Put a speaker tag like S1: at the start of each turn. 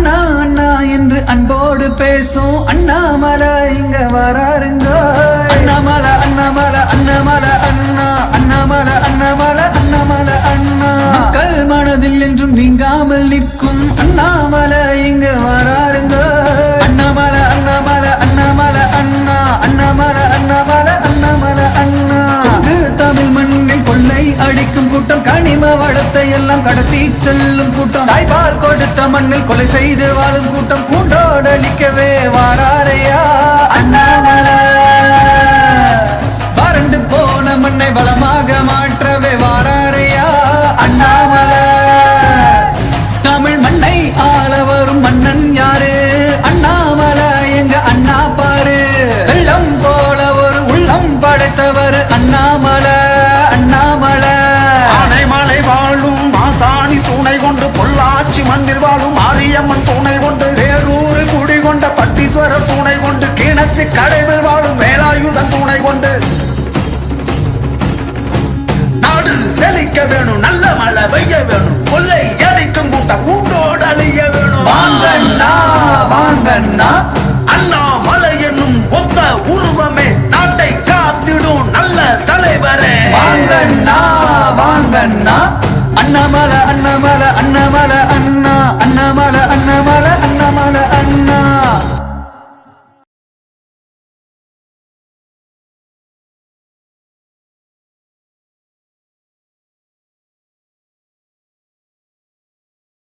S1: அண்ணா அண்ணா என்று அன்போடு பேசும் அண்ணாமலை இங்க வராருங்க. அண்ணாமலை அண்ணாமலை அண்ணாமலை அண்ணா அண்ணாமலை அண்ணாமலை அண்ணாமலை அண்ணா. மக்கள் மனதில் என்றும் நீங்காமல் நிற்கும் அண்ணாமலை இங்க வராருங்க. அண்ணாமலை அண்ணாமலை அண்ணாமலை அண்ணா அண்ணாமலை அண்ணாமலை அண்ணாமலை அண்ணா. தமிழ் மண்ணில் கொள்ளை அடிக்கும் கூட்டம், கனிம வளத்தை எல்லாம் கடத்தி செல்லும் கூட்டம், தாய்பால் கொடுத்த மண்ணில் கொலை செய்து வாழும் கூட்டம், கூண்டோடு அழிக்கவே வாராரையா அண்ணாமலை. வறண்டு போன மண்ணை வளமாக மாற்றவே வாராரையா அண்ணாமலை. தமிழ் மண்ணை ஆள வரும் மன்னன் யாரு? அண்ணாமலை எங்க அண்ணா பாரு. வெள்ளம் போல ஒரு உள்ளம் படைத்தவர் அண்ணாமலை அண்ணாமலை.
S2: ஆனைமலை வாழும் மாசாணி துணை கொண்டு, பொள்ளாச்சி மண்ணில் வாழும் மாரியம்மன் துணை கொண்டு, வேலூரில் குடி கொண்ட பட்டீஸ்வரர் துணை கொண்டு, கிணத்து கடைவில் வாழும் வேலாயுதன் துணை கொண்டு, நாடு செழிக்க வேணும், நல்ல மழை பெய்ய வேணும், கொள்ளை அடிக்கும் கூட்டம் கூண்டோடு அழிய வேணும்.
S1: வாங்கண்ணா வாங்கண்ணா
S2: அண்ணாமலை என்னும் ஒத்த உருவமே நாட்டை காத்திடும் நல்ல தலைவரே.
S1: வாங்கண்ணா வாங்கண்ணா அண்ணாமலை அண்ணாமலை